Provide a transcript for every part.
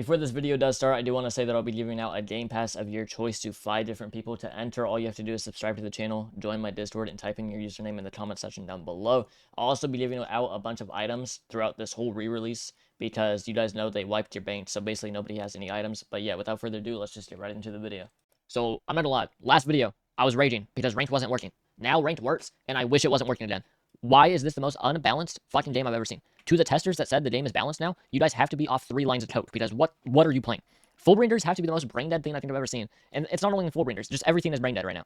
Before this video does start, I do want to say that I'll be giving out a game pass of your choice to 5 different people. To enter, all you have to do is subscribe to the channel, join my Discord, and type in your username in the comment section down below. I'll also be giving out a bunch of items throughout this whole re-release because you guys know they wiped your bank, so basically nobody has any items. But yeah, without further ado, let's just get right into the video. So, I'm not gonna lie, last video, I was raging because ranked wasn't working. Now ranked works, and I wish it wasn't working again. Why is this the most unbalanced fucking game I've ever seen? To the testers that said the game is balanced now, you guys have to be off 3 lines of coke, because what are you playing? Full brainders have to be the most brain dead thing I think I've ever seen. And it's not only in full brainders, just everything is brain dead right now.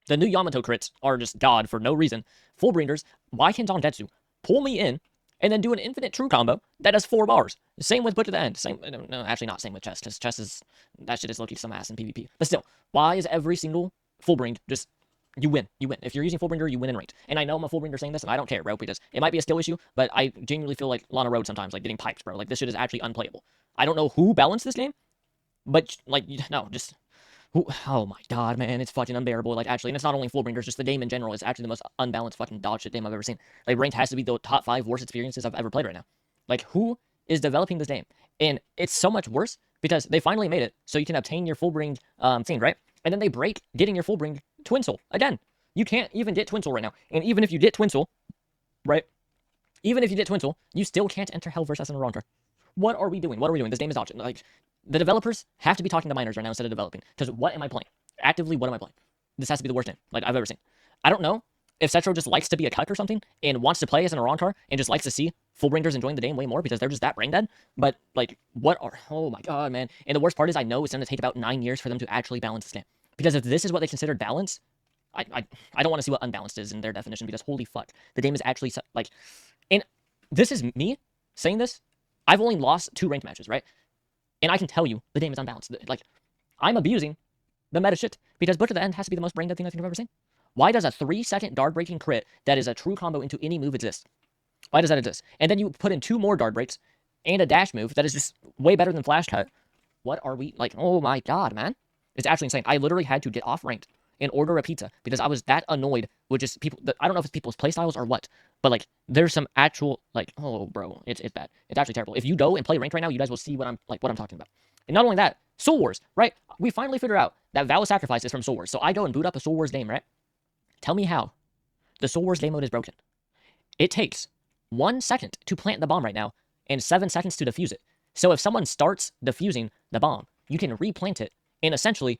The new Yamato crits are just god for no reason. Full brainders, why can Zangetsu pull me in and then do an infinite true combo that does 4 bars? Same with Butch at the end. Same, no, actually not same with chess, because chess is, that shit is low-key some ass in PvP. But still, why is every single full brained just you win. You win. If you're using full-brainer, you win in ranked. And I know I'm a full-brainer saying this, and I don't care, bro, because it might be a skill issue, but I genuinely feel like Lana Road sometimes, like, getting piped, bro. Like, this shit is actually unplayable. I don't know who balanced this game, but, like, no, just... Oh my god, man, it's fucking unbearable, like, actually, and it's not only full-brainers, just the game in general is actually the most unbalanced fucking dog shit game I've ever seen. Like, ranked has to be the top 5 worst experiences I've ever played right now. Like, who is developing this game? And it's so much worse because they finally made it so you can obtain your full-brained thing, right? And then they break getting your full-brained twin soul again. You can't even get Twin Soul right now. And even if you get Twin Soul, right? Even if you get Twin Soul, you still can't enter Hell versus an Arontar. What are we doing? What are we doing? This game is dodging. Like, the developers have to be talking to miners right now instead of developing. Because what am I playing? Actively, what am I playing? This has to be the worst game, like, I've ever seen. I don't know if Cetro just likes to be a cuck or something and wants to play as an Arontar and just likes to see full brainers enjoying the game way more because they're just that brain dead. But, like, what are... Oh my god, man. And the worst part is I know it's going to take about 9 years for them to actually balance this game. Because if this is what they considered balance... I don't want to see what unbalanced is in their definition because holy fuck, the game is actually like, and this is me saying this. I've only lost 2 ranked matches, right? And I can tell you the game is unbalanced. Like, I'm abusing the meta shit because Butch at the end has to be the most brain dead thing I think I've ever seen. Why does a 3-second dart breaking crit that is a true combo into any move exist? Why does that exist? And then you put in 2 more dart breaks and a dash move that is just way better than flash cut. What are we like? Oh my god, man, it's actually insane. I literally had to get off ranked and order a pizza because I was that annoyed with just people. I don't know if it's people's playstyles or what, but like there's some actual like, oh bro, it's bad. It's actually terrible. If you go and play ranked right now, you guys will see what I'm talking about. And not only that, Soul Wars, right? We finally figured out that Vow of Sacrifice is from Soul Wars. So I go and boot up a Soul Wars game, right? Tell me how the Soul Wars game mode is broken. It takes 1 second to plant the bomb right now and 7 seconds to defuse it. So if someone starts defusing the bomb, you can replant it, and essentially,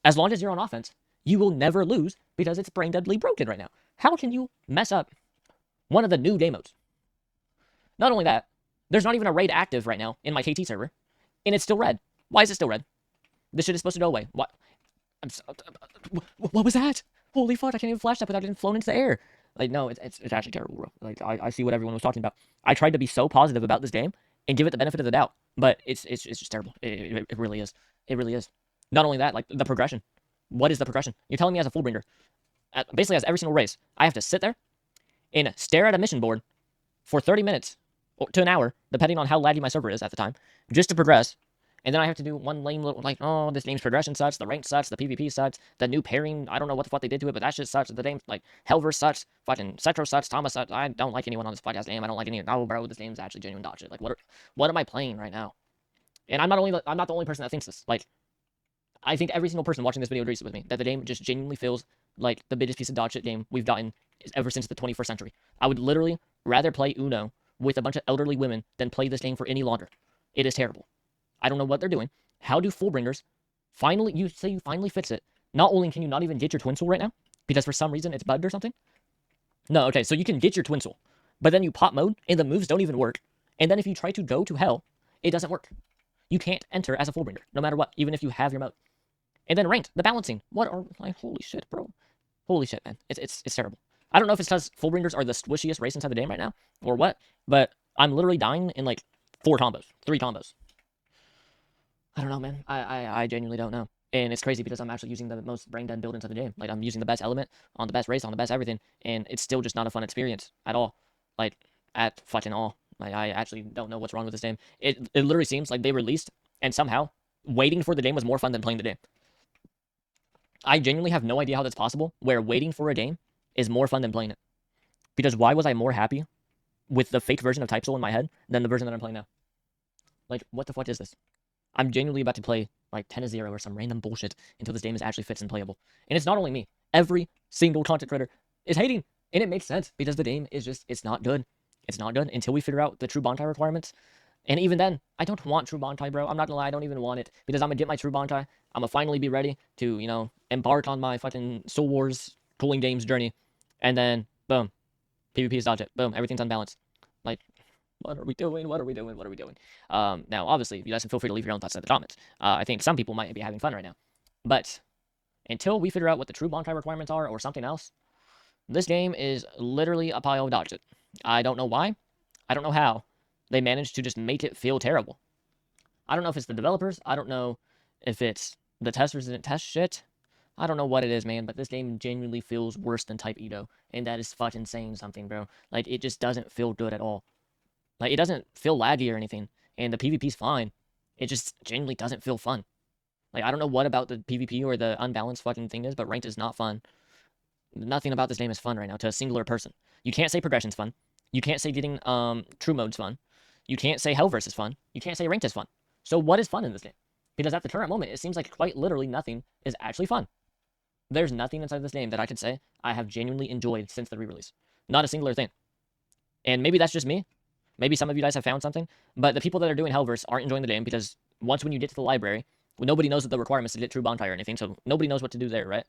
as long as you're on offense, you will never lose because it's brain deadly broken right now. How can you mess up one of the new game modes? Not only that, there's not even a raid active right now in my KT server, and it's still red. Why is it still red? This shit is supposed to go away. What? What was that? Holy fuck, I can't even flash that without getting flown into the air. Like, no, it's actually terrible, bro. Like, I see what everyone was talking about. I tried to be so positive about this game and give it the benefit of the doubt, but it's just terrible. It really is. It really is. Not only that, like, the progression. What is the progression? You're telling me as a full bringer, basically as every single race, I have to sit there and stare at a mission board for 30 minutes to an hour, depending on how laggy my server is at the time, just to progress. And then I have to do one lame little, like, oh, this game's progression sucks, the rank sucks, the PvP sucks, the new pairing, I don't know what the fuck they did to it, but that shit sucks. The game, like, Helver sucks, fucking Cetro sucks, Thomas sucks. I don't like anyone on this podcast game. I don't like any. Oh, bro, this game's actually genuine dog shit. Like, what am I playing right now? And I'm not the only person that thinks this. Like, I think every single person watching this video agrees with me that the game just genuinely feels like the biggest piece of dog shit game we've gotten ever since the 21st century. I would literally rather play Uno with a bunch of elderly women than play this game for any longer. It is terrible. I don't know what they're doing. How do full bringers finally, you say you finally fix it? Not only can you not even get your twin soul right now, because for some reason it's bugged or something. No, okay, so you can get your twin soul, but then you pop mode and the moves don't even work. And then if you try to go to hell, it doesn't work. You can't enter as a full bringer, no matter what, even if you have your mode. And then ranked, the balancing. What are, like, holy shit, bro. Holy shit, man. It's terrible. I don't know if it's because full bringers are the squishiest race inside the game right now, or what, but I'm literally dying in, like, 3 combos. I don't know, man. I genuinely don't know. And it's crazy because I'm actually using the most brain dead build inside the game. Like, I'm using the best element on the best race, on the best everything, and it's still just not a fun experience at all. Like, at fucking all. Like, I actually don't know what's wrong with this game. It literally seems like they released, and somehow, waiting for the game was more fun than playing the game. I genuinely have no idea how that's possible, where waiting for a game is more fun than playing it. Because why was I more happy with the fake version of Type Soul in my head than the version that I'm playing now? Like, what the fuck is this? I'm genuinely about to play like 10-0 or some random bullshit until this game is actually fits and playable. And it's not only me. Every single content creator is hating. And it makes sense because the game is just, it's not good. It's not good until we figure out the true Bontai requirements. And even then, I don't want true Bontai, bro. I'm not gonna lie, I don't even want it. Because I'm gonna get my true Bontai. I'm gonna finally be ready to, you know, embark on my fucking Soul Wars cooling games journey. And then, boom. PvP is dodge it. Boom. Everything's unbalanced. Like, what are we doing? What are we doing? What are we doing? Now, obviously, you guys can feel free to leave your own thoughts in the comments. I think some people might be having fun right now. But until we figure out what the true Bontai requirements are or something else, this game is literally a pile of dodge it. I don't know why. I don't know how they managed to just make it feel terrible. I don't know if it's the developers. I don't know if it's the testers didn't test shit. I don't know what it is, man, but this game genuinely feels worse than Type Edo, and that is fucking saying something, bro. Like, it just doesn't feel good at all. Like, it doesn't feel laggy or anything, and the PvP's fine. It just genuinely doesn't feel fun. Like, I don't know what about the PvP or the unbalanced fucking thing is, but ranked is not fun. Nothing about this game is fun right now to a singular person. You can't say progression's fun. You can't say getting true mode's fun. You can't say Hellverse is fun. You can't say ranked is fun. So what is fun in this game? Because at the current moment, it seems like quite literally nothing is actually fun. There's nothing inside this game that I could say I have genuinely enjoyed since the re-release. Not a singular thing. And maybe that's just me. Maybe some of you guys have found something. But the people that are doing Hellverse aren't enjoying the game because once when you get to the library, nobody knows what the requirements to get true Bontai or anything, so nobody knows what to do there, right?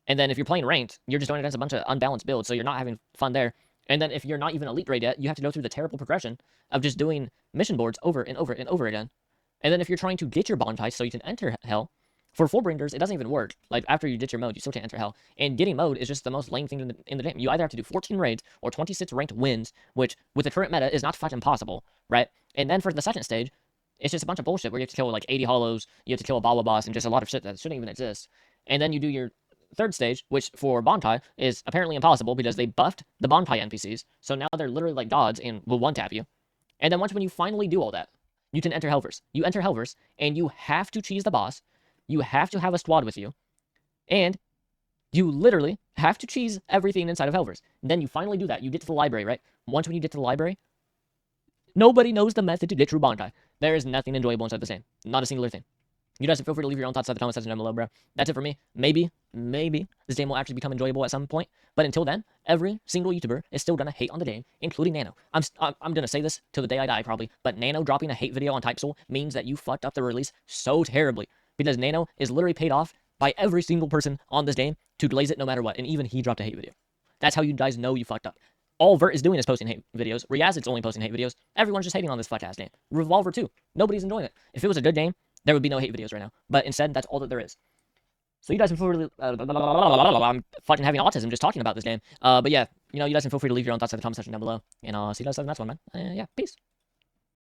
And then if you're playing ranked, you're just going against a bunch of unbalanced builds, so you're not having fun there. And then if you're not even elite grade yet, you have to go through the terrible progression of just doing mission boards over and over and over again. And then if you're trying to get your Bontai so you can enter Hell, for Fullbringers, it doesn't even work. Like, after you get your mode, you still can't enter Hell. And getting mode is just the most lame thing in the game. You either have to do 14 raids or 26 ranked wins, which, with the current meta, is not fucking possible, right? And then for the second stage, it's just a bunch of bullshit where you have to kill, like, 80 hollows, you have to kill a Bala boss, and just a lot of shit that shouldn't even exist. And then you do your third stage, which for Bontai is apparently impossible because they buffed the Bontai NPCs, so now they're literally like gods and will one-tap you. And then once when you finally do all that, you can enter Hellverse. You enter Hellverse, and you have to cheese the boss, you have to have a squad with you, and you literally have to cheese everything inside of Hellverse. Then you finally do that. You get to the library, right? Once when you get to the library, nobody knows the method to get true Bontai. There is nothing enjoyable inside the game. Not a singular thing. You guys feel free to leave your own thoughts in the comment section down below, bro. That's it for me. Maybe this game will actually become enjoyable at some point. But until then, every single YouTuber is still gonna hate on the game, including Nano. I'm gonna say this till the day I die, probably. But Nano dropping a hate video on Type Soul means that you fucked up the release so terribly. Because Nano is literally paid off by every single person on this game to glaze it no matter what. And even he dropped a hate video. That's how you guys know you fucked up. All Vert is doing is posting hate videos. Riazit's only posting hate videos. Everyone's just hating on this fuck-ass game. Revolver too. Nobody's enjoying it. If it was a good game, there would be no hate videos right now. But instead, that's all that there is. So you guys can feel free to... I'm fucking having autism just talking about this game. But yeah, you know, you guys can feel free to leave your own thoughts in the comment section down below. And I'll see you guys in the next one, man. Yeah, peace.